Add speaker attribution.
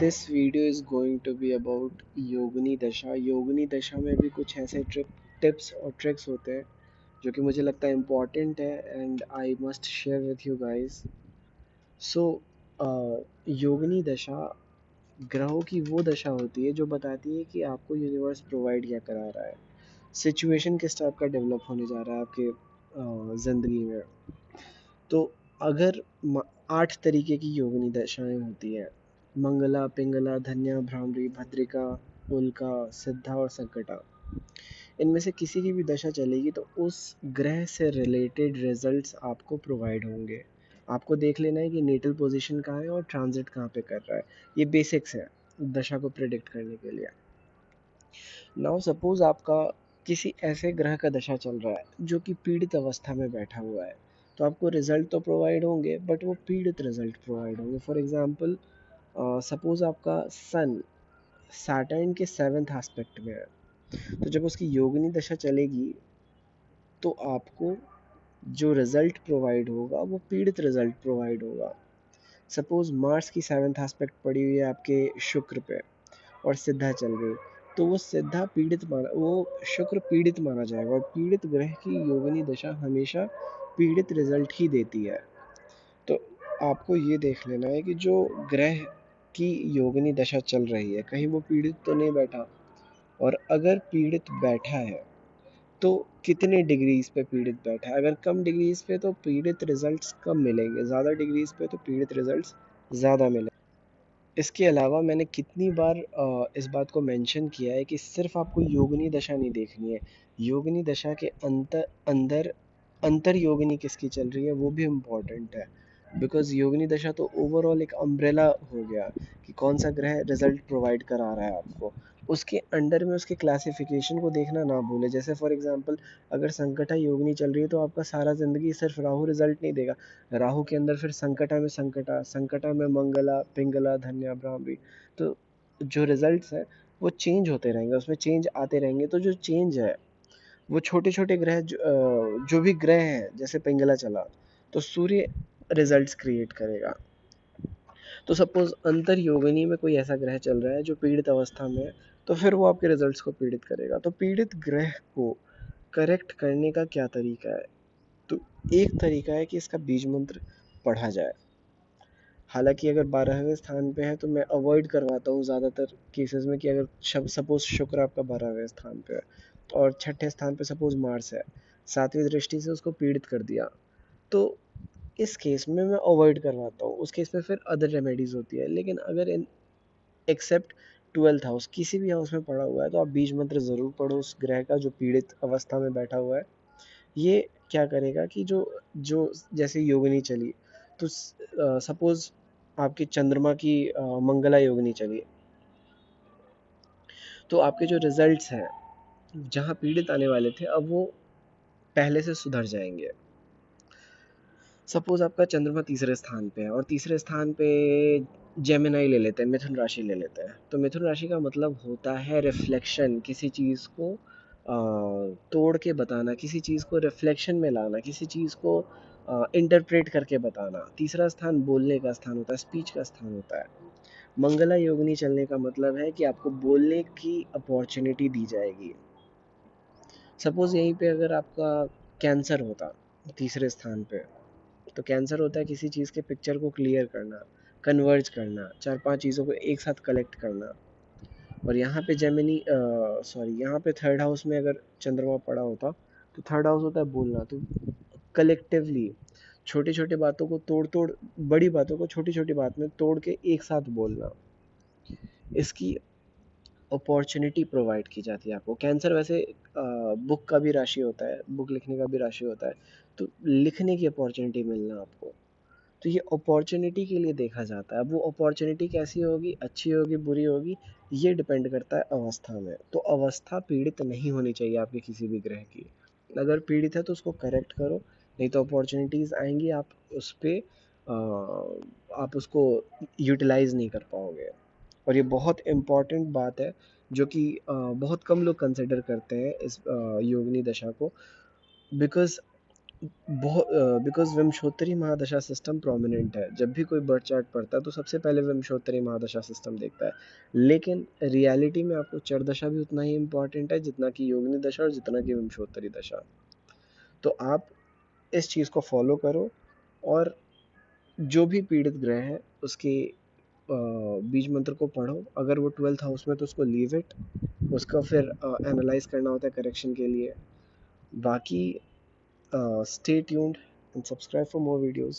Speaker 1: This video is going to be about योगिनी दशा। योगिनी दशा में भी कुछ ऐसे टिप्स और ट्रिक्स होते हैं जो कि मुझे लगता है इम्पॉर्टेंट है and I must share with you guys. So योगिनी दशा ग्रहों की वो दशा होती है जो बताती है कि आपको यूनिवर्स प्रोवाइड क्या करा रहा है, सिचुएशन किस टाइप का डेवलप होने जा रहा है आपके ज़िंदगी में। तो अगर 8 तरीके की योगिनी दशाएं होती हैं: मंगला, पिंगला, धन्या, भ्रामरी, भद्रिका, उल्का, सिद्धा और संकटा। इनमें से किसी की भी दशा चलेगी तो उस ग्रह से रिलेटेड रिजल्ट्स आपको प्रोवाइड होंगे। आपको देख लेना है कि नेटल पोजीशन कहाँ है और ट्रांजिट कहाँ पे कर रहा है। ये बेसिक्स है दशा को प्रिडिक्ट करने के लिए। नाउ सपोज आपका किसी ऐसे ग्रह का दशा चल रहा है जो कि पीड़ित अवस्था में बैठा हुआ है, तो आपको रिजल्ट तो प्रोवाइड होंगे बट वो पीड़ित रिजल्ट प्रोवाइड होंगे। फॉर एग्जांपल सपोज आपका सन सैटर्न के 7th एस्पेक्ट में है, तो जब उसकी योगिनी दशा चलेगी तो आपको जो रिजल्ट प्रोवाइड होगा वो पीड़ित रिजल्ट प्रोवाइड होगा। सपोज मार्स की 7th एस्पेक्ट पड़ी हुई है आपके शुक्र पे और सिद्धा चल रही, तो वो सिद्धा पीड़ित माना, वो शुक्र पीड़ित माना जाएगा और पीड़ित ग्रह की योगिनी दशा हमेशा पीड़ित रिजल्ट ही देती है। तो आपको ये देख लेना है कि जो ग्रह की योगिनी दशा चल रही है कहीं वो पीड़ित तो नहीं बैठा, और अगर पीड़ित बैठा है तो कितने डिग्रीज पे पीड़ित बैठा है। अगर कम डिग्रीज पे तो पीड़ित रिजल्ट्स कम मिलेंगे, ज़्यादा डिग्रीज पे तो पीड़ित रिजल्ट्स ज़्यादा मिलेंगे। इसके अलावा मैंने कितनी बार इस बात को मेंशन किया है कि सिर्फ आपको योगिनी दशा नहीं देखनी है, योगिनी दशा के अंदर अंतर योगिनी किसकी चल रही है वो भी इम्पॉर्टेंट है। बिकॉज योगिनी दशा तो ओवरऑल एक अम्ब्रेला हो गया कि कौन सा ग्रह रिजल्ट प्रोवाइड करा रहा है आपको, उसके अंडर में उसके क्लासिफिकेशन को देखना ना भूले। जैसे फॉर एग्जांपल अगर संकटा योगिनी चल रही है तो आपका सारा ज़िंदगी सिर्फ राहु रिजल्ट नहीं देगा, राहु के अंदर फिर संकटा में संकटा, संकटा में मंगला, पिंगला, धन्या, भ्रामरी। तो जो रिजल्ट्स हैं वो चेंज होते रहेंगे, उसमें चेंज आते रहेंगे। तो जो चेंज है वो छोटे छोटे ग्रह जो भी ग्रह हैं, जैसे पिंगला चला तो सूर्य रिजल्ट्स क्रिएट करेगा। तो सपोज अंतर योगिनी में कोई ऐसा ग्रह चल रहा है जो पीड़ित अवस्था में है, तो फिर वो आपके रिजल्ट्स को पीड़ित करेगा। तो पीड़ित ग्रह को करेक्ट करने का क्या तरीका है? तो एक तरीका है कि इसका बीज मंत्र पढ़ा जाए। हालांकि अगर 12वें स्थान पे है तो मैं अवॉइड करवाता हूँ ज़्यादातर केसेस में कि अगर सपोज शुक्र आपका 12वें स्थान पे है और छठे स्थान पे सपोज मार्स है, 7वीं दृष्टि से उसको पीड़ित कर दिया, तो इस केस में मैं अवॉइड करवाता हूँ। उस केस में फिर अदर रेमेडीज होती है। लेकिन अगर इन एक्सेप्ट 12th हाउस किसी भी हाउस में पड़ा हुआ है तो आप बीज मंत्र ज़रूर पढ़ो उस ग्रह का जो पीड़ित अवस्था में बैठा हुआ है। ये क्या करेगा कि जो जो जैसे योगिनी चली, तो सपोज आपकी चंद्रमा की मंगला योगिनी चली, तो आपके जो रिजल्ट्स हैं जहाँ पीड़ित आने वाले थे अब वो पहले से सुधर जाएंगे। सपोज आपका चंद्रमा तीसरे स्थान पे है और तीसरे स्थान पे जेमिनाई ले लेते हैं, मिथुन राशि ले लेते हैं, तो मिथुन राशि का मतलब होता है रिफ्लेक्शन, किसी चीज़ को तोड़ के बताना, किसी चीज़ को रिफ्लेक्शन में लाना, किसी चीज़ को इंटरप्रेट करके बताना। तीसरा स्थान बोलने का स्थान होता है, स्पीच का स्थान होता है। मंगला योगिनी चलने का मतलब है कि आपको बोलने की अपॉर्चुनिटी दी जाएगी। सपोज यहीं पे अगर आपका कैंसर होता तीसरे स्थान पे, तो कैंसर होता है किसी चीज़ के पिक्चर को क्लियर करना, कन्वर्ज करना, 4-5 चीज़ों को एक साथ कलेक्ट करना। और यहाँ पे जेमिनी सॉरी यहाँ पे थर्ड हाउस में अगर चंद्रमा पड़ा होता तो थर्ड हाउस होता है बोलना। तो कलेक्टिवली छोटी छोटी बातों को तोड़ तोड़, बड़ी बातों को छोटी छोटी बात में तोड़ के एक साथ बोलना, इसकी अपॉर्चुनिटी प्रोवाइड की जाती है आपको। कैंसर वैसे बुक का भी राशि होता है, बुक लिखने का भी राशि होता है, तो लिखने की अपॉर्चुनिटी मिलना आपको, तो ये अपॉर्चुनिटी के लिए देखा जाता है। अब वो अपॉर्चुनिटी कैसी होगी, अच्छी होगी, बुरी होगी, ये डिपेंड करता है अवस्था में। तो अवस्था पीड़ित नहीं होनी चाहिए आपके किसी भी ग्रह की। अगर पीड़ित है तो उसको करेक्ट करो, नहीं तो अपॉर्चुनिटीज़ आएंगी, आप उस पर आप उसको यूटिलाइज नहीं कर पाओगे। और ये बहुत इम्पॉर्टेंट बात है जो कि बहुत कम लोग कंसिडर करते हैं इस योगिनी दशा को। बिकॉज बहुत बिकॉज विमशोत्तरी महादशा सिस्टम प्रोमिनेंट है। जब भी कोई बर्थ चार्ट पढ़ता है तो सबसे पहले विमशोत्तरी महादशा सिस्टम देखता है। लेकिन रियलिटी में आपको चरदशा भी उतना ही इम्पोर्टेंट है जितना कि योगिनी दशा और जितना कि विमशोत्तरी दशा। तो आप इस चीज़ को फॉलो करो, और जो भी पीड़ित ग्रह है उसके बीज मंत्र को पढ़ो। अगर वो 12th हाउस में तो उसको लीव इट, उसका फिर एनालाइज करना होता है करेक्शन के लिए। बाकी stay tuned and subscribe for more videos.